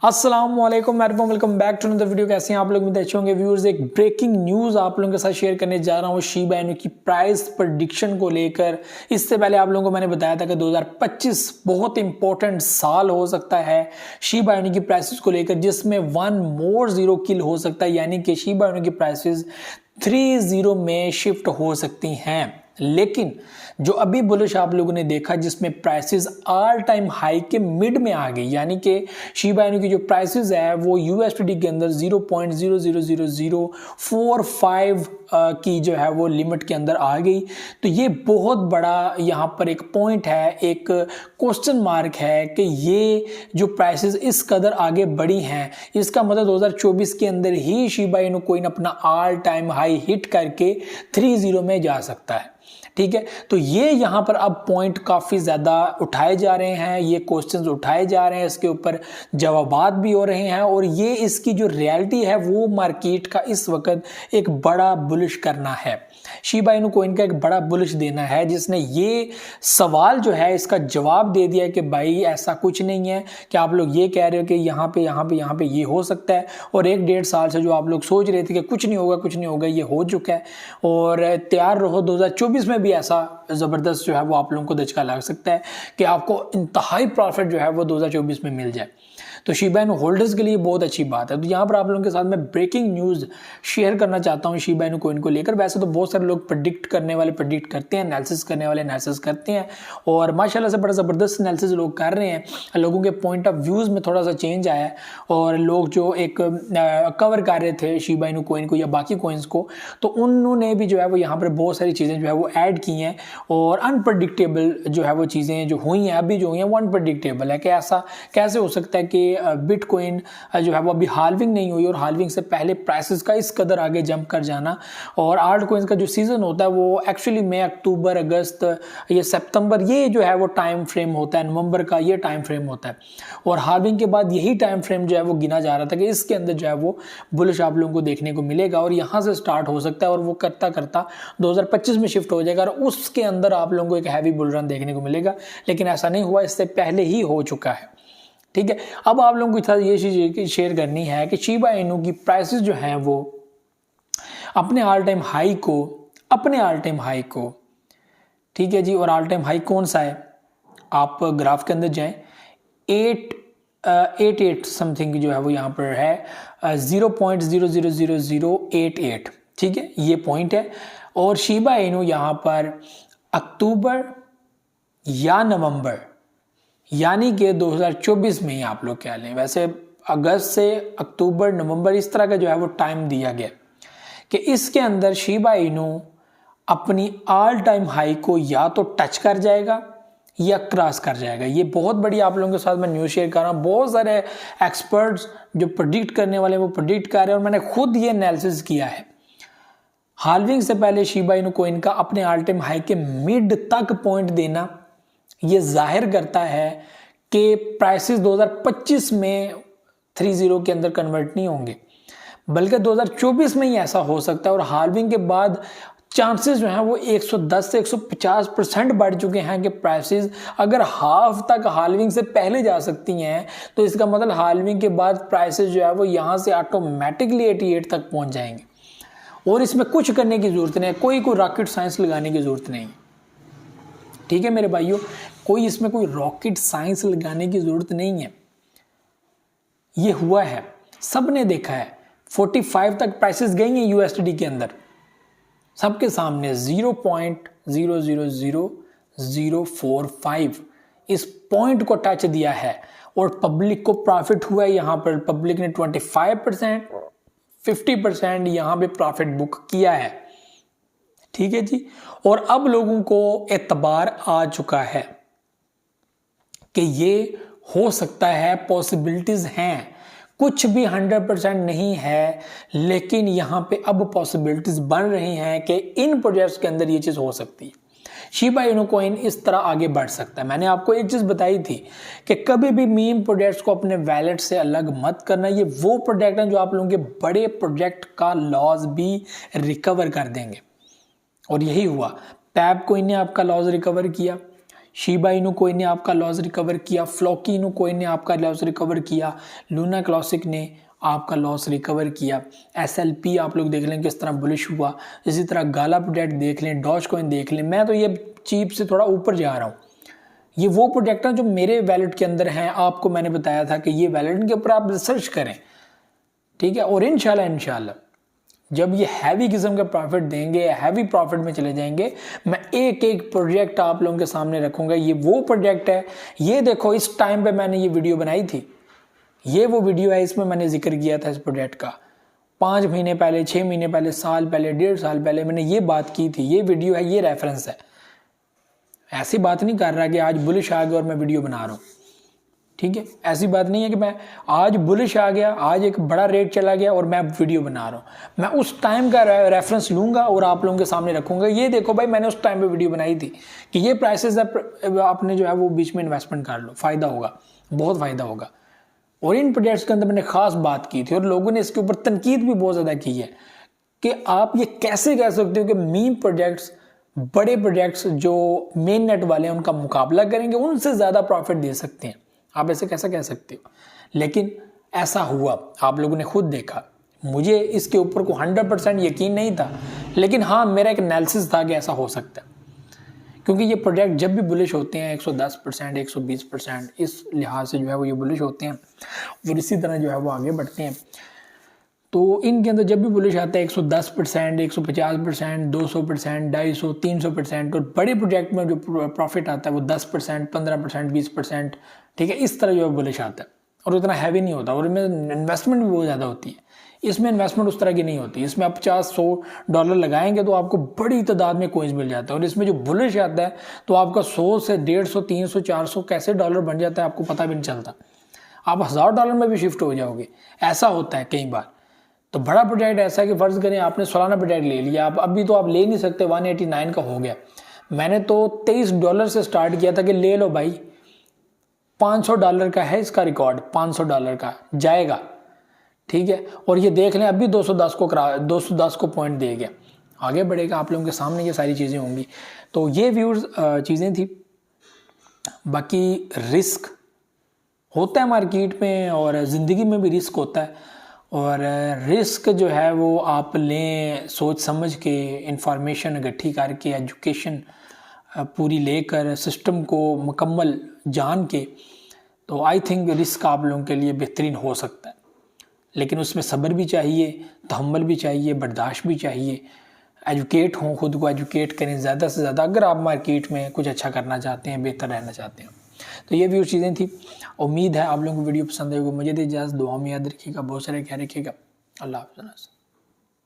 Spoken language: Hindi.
अस्सलाम वालेकुम welcome back to another video. कैसे हैं आप लोग? अच्छे होंगे व्यूअर्स। एक ब्रेकिंग न्यूज़ आप लोगों के साथ शेयर करने जा रहा हूँ शिबा इनू की प्राइस प्रेडिक्शन को लेकर। इससे पहले आप लोगों को मैंने बताया था कि 2025 बहुत इंपॉर्टेंट साल हो सकता है शिबा इनू की प्राइसेस को लेकर, जिसमें 1 मोर जीरो किल हो सकता है, यानी कि शिबा इनू की प्राइसेस 3-0 में शिफ्ट हो सकती हैं। लेकिन जो अभी बुलिश आप लोगों ने देखा जिसमें प्राइसेस ऑल टाइम हाई के मिड में आ गई, यानी कि शिबा इनू की जो प्राइसेस है वो यूएसडी के अंदर 0.00045 की जो है वो लिमिट के अंदर आ गई। तो ये बहुत बड़ा यहाँ पर एक पॉइंट है, एक क्वेश्चन मार्क है कि ये जो प्राइसेस इस कदर आगे बढ़ी हैं, इसका मतलब 2024 के अंदर ही शिबा इनू कोइन अपना ऑल टाइम हाई हिट करके 3-0 में जा सकता है। ठीक है, तो ये यहाँ पर अब पॉइंट काफ़ी ज़्यादा उठाए जा रहे हैं, ये क्वेश्चंस उठाए जा रहे हैं, इसके ऊपर जवाबात भी हो रहे हैं, और ये इसकी जो रियलिटी है वो मार्केट का इस वक्त एक बड़ा बुलिश करना है। शिबा इनू कोइन का एक बड़ा बुलिश देना है, जिसने ये सवाल जो है इसका जवाब दे दिया कि भाई ऐसा कुछ नहीं है कि आप लोग ये कह रहे हो कि यहाँ पे ये हो सकता है, और 1-1.5 साल से जो आप लोग सोच रहे थे कि कुछ नहीं होगा, ये हो चुका है। और तैयार रहो, 2024 में भी ऐसा ज़बरदस्त जो है वो आप लोगों को दचका लग सकता है कि आपको इंतहाई प्रॉफिट जो है वो 2024 में मिल जाए। तो शिबा इनू होल्डर्स के लिए बहुत अच्छी बात है। तो यहाँ पर आप लोगों के साथ मैं ब्रेकिंग न्यूज़ शेयर करना चाहता हूँ शिबा इनू कोइन को लेकर। वैसे तो बहुत सारे लोग प्रेडिक्ट करते हैं, एनालिसिस करने वाले एनालिसिस करते हैं, और माशाल्लाह से बड़ा ज़बरदस्त एनालिसिस लोग कर रहे हैं। लोगों के पॉइंट ऑफ व्यूज़ में थोड़ा सा चेंज आया है, और लोग जो एक कवर कर रहे थे शिबा इनू कोइन को या बाकी कोइंस को, तो उन्होंने भी जो है वो यहाँ पर बहुत सारी चीज़ें जो है वो ऐड की हैं, और अनप्रडिक्टेबल जो है वो चीज़ें जो हुई हैं अभी जो हुई हैं वो अनप्रडिक्टेबल है कि ऐसा कैसे हो सकता है कि बिटकॉइन जो है वो अभी हाल्विंग नहीं हुई, और हाल्विंग से पहले प्राइसेस का इस कदर आगे जंप कर जाना। और आल्ट कोइंस का जो सीजन होता है वो एक्चुअली मई, अक्टूबर, अगस्त, ये सितंबर, ये जो है वो टाइम फ्रेम होता है, नवंबर का ये टाइम फ्रेम होता है, और हाल्विंग के बाद यही टाइम फ्रेम जो है वो गिना जा रहा था कि इसके अंदर जो है वो बुलिश आप लोगों को देखने को मिलेगा, और यहाँ से स्टार्ट हो सकता है, और वो करता करता 2025 में शिफ्ट हो जाएगा, और उसके अंदर आप लोगों को एक हैवी बुल रन देखने को मिलेगा। लेकिन ऐसा नहीं हुआ, इससे पहले ही हो चुका है। ठीक है, अब आप लोगों के साथ ये चीज़ शेयर करनी है कि शिबा इनू की प्राइसेस जो हैं वो अपने ऑल टाइम हाई को, ठीक है जी, और ऑल टाइम हाई कौन सा है, आप ग्राफ के अंदर जाएं, 888 समथिंग जो है वो यहाँ पर है 0.00088। ठीक है, ये पॉइंट है, और शिबा इनू यहाँ पर अक्टूबर या नवंबर, यानी कि 2024 में ही आप लोग कह लें, वैसे अगस्त से अक्टूबर नवंबर इस तरह का जो है वो टाइम दिया गया कि इसके अंदर शिबा इनू अपनी ऑल टाइम हाई को या तो टच कर जाएगा या क्रॉस कर जाएगा। ये बहुत बड़ी आप लोगों के साथ मैं न्यूज़ शेयर कर रहा हूँ। बहुत सारे एक्सपर्ट्स जो प्रेडिक्ट करने वाले वो प्रेडिक्ट कर रहे हैं, और मैंने खुद ये एनालिसिस किया है। हाल्विंग से पहले शिबा इनू कोइन का अपने ऑल टाइम हाई के मिड तक पॉइंट देना ये जाहिर करता है कि प्राइसेस 2025 में 3-0 के अंदर कन्वर्ट नहीं होंगे, बल्कि 2024 में ही ऐसा हो सकता है। और हाल्विंग के बाद चांसेस जो हैं वो 110 से 150% बढ़ चुके हैं कि प्राइसेस अगर हाफ तक हाल्विंग से पहले जा सकती हैं, तो इसका मतलब हाल्विंग के बाद प्राइसेस जो है वो यहाँ से ऑटोमेटिकली 88 तक पहुँच जाएंगे, और इसमें कुछ करने की ज़रूरत नहीं है, कोई रॉकेट साइंस लगाने की ज़रूरत नहीं है। ठीक है मेरे भाइयों, इसमें कोई रॉकेट साइंस लगाने की जरूरत नहीं है। ये हुआ है, सबने देखा है, 45 तक प्राइसेस गई हैं यूएसडी के अंदर, सबके सामने 0.00045 इस पॉइंट को टच दिया है, और पब्लिक को प्रॉफिट हुआ है। यहाँ पर पब्लिक ने 25%, 50% यहाँ पे प्रॉफिट बुक किया है। ठीक है जी, और अब लोगों को एतबार आ चुका है कि ये हो सकता है, पॉसिबिलिटीज हैं, कुछ भी 100% नहीं है, लेकिन यहाँ पे अब पॉसिबिलिटीज बन रही हैं कि इन प्रोजेक्ट्स के अंदर ये चीज़ हो सकती है। शिबा इनू कोइन इस तरह आगे बढ़ सकता है। मैंने आपको एक चीज़ बताई थी कि कभी भी मीम प्रोजेक्ट्स को अपने वैलेट से अलग मत करना। ये वो प्रोजेक्ट हैं जो आप लोगों के बड़े प्रोजेक्ट का लॉस भी रिकवर कर देंगे, और यही हुआ। पैप कोइन ने आपका लॉस रिकवर किया, शिबा इनू कोई ने आपका लॉस रिकवर किया, फ्लॉकी इनू कोई ने आपका लॉस रिकवर किया, लूना क्लासिक ने आपका लॉस रिकवर किया, SLP आप लोग देख लें किस तरह बुलिश हुआ, इसी तरह गाला प्रोडक्ट देख लें, डॉज कॉइन देख लें। मैं तो ये चीप से थोड़ा ऊपर जा रहा हूँ। ये वो प्रोडक्ट हैं जो मेरे वैलेट के अंदर हैं, आपको मैंने बताया था कि ये वैलेट के ऊपर आप रिसर्च करें, ठीक है। और इंशाल्लाह जब ये हैवी किस्म का प्रॉफिट देंगे, हैवी प्रॉफिट में चले जाएंगे, मैं एक एक प्रोजेक्ट आप लोगों के सामने रखूंगा। ये वो प्रोजेक्ट है, ये देखो इस टाइम पे मैंने ये वीडियो बनाई थी, ये वो वीडियो है, इसमें मैंने जिक्र किया था इस प्रोजेक्ट का 5 महीने पहले, 6 महीने पहले, साल पहले, 1.5 साल पहले मैंने ये बात की थी। ये वीडियो है, ये रेफरेंस है। ऐसी बात नहीं कर रहा कि आज बुलिश आ गया और मैं वीडियो बना रहा हूँ, ठीक है। ऐसी बात नहीं है कि मैं आज बुलिश आ गया, आज एक बड़ा रेट चला गया और मैं वीडियो बना रहा हूँ। मैं उस टाइम का रेफरेंस लूंगा और आप लोगों के सामने रखूंगा। ये देखो भाई, मैंने उस टाइम पे वीडियो बनाई थी कि ये प्राइसेस आपने जो है वो बीच में इन्वेस्टमेंट कर लो, फायदा होगा, बहुत फायदा होगा। और इन प्रोजेक्ट्स के अंदर मैंने खास बात की थी और लोगों ने इसके ऊपर तनकीद भी बहुत ज़्यादा की है कि आप ये कैसे कह सकते हो कि मीम प्रोजेक्ट्स, बड़े प्रोजेक्ट्स जो मेन नेट वाले हैं उनका मुकाबला करेंगे, उनसे ज़्यादा प्रॉफिट दे सकते हैं। आप ऐसे कैसा कह सकते हो? लेकिन ऐसा हुआ, आप लोगों ने खुद देखा। मुझे इसके ऊपर को 100% यकीन नहीं था, लेकिन हाँ, मेरा एक एनालिसिस था कि ऐसा हो सकता है, क्योंकि ये प्रोजेक्ट जब भी बुलिश होते हैं 110%, 120%, इस लिहाज से जो है वो ये बुलिश होते हैं और इसी तरह जो है वो आगे बढ़ते हैं। तो इनके अंदर जब भी बुलिश आता है 110%, 150%, 200%, 250, 300%, और बड़े प्रोजेक्ट में जो प्रॉफिट आता है वो 10%, 15%, 20%, ठीक है, इस तरह जो है बुलिश आता है और उतना हैवी नहीं होता और इनमें इन्वेस्टमेंट भी बहुत ज़्यादा होती है। इसमें इन्वेस्टमेंट उस तरह की नहीं होती। इसमें आप $50-100 लगाएंगे तो आपको बड़ी तादाद में कोइंस मिल जाता है, और इसमें जो बुलिश आता है तो आपका 100 से 150, 300, 400 कैसे डॉलर बन जाता है आपको पता भी नहीं चलता। आप $1000 में भी शिफ्ट हो जाओगे, ऐसा होता है कई बार। तो बड़ा प्रोजेक्ट ऐसा है कि फ़र्ज़ करें आपने सालाना प्रोजेक्ट ले लिया, आप अभी तो आप ले नहीं सकते, 189 का हो गया। मैंने तो $23 से स्टार्ट किया था कि ले लो भाई, $500 का है इसका रिकॉर्ड, $500 का जाएगा, ठीक है। और ये देख लें अभी 210 को पॉइंट दे गया, आगे बढ़ेगा। आप लोगों के सामने ये सारी चीज़ें होंगी। तो ये व्यूज़ चीज़ें थी। बाकी रिस्क होता है मार्केट में और ज़िंदगी में भी रिस्क होता है, और रिस्क जो है वो आप लें सोच समझ के, इंफॉर्मेशन इकट्ठी करके, एजुकेशन पूरी लेकर, सिस्टम को मुकम्मल जान के, तो आई थिंक रिस्क आप लोगों के लिए बेहतरीन हो सकता है। लेकिन उसमें सब्र भी चाहिए, तहम्मुल भी चाहिए, बर्दाश्त भी चाहिए। एजुकेट हों, खुद को एजुकेट करें ज़्यादा से ज़्यादा, अगर आप मार्केट में कुछ अच्छा करना चाहते हैं, बेहतर रहना चाहते हैं। तो ये भी चीज़ें थी। उम्मीद है आप लोगों को वीडियो पसंद आएगी। मुझे तो इजाज़त, दुआ में याद रखिएगा, बहुत सारे ख्याल रखिएगा। अल्लाह हाफ़िज़।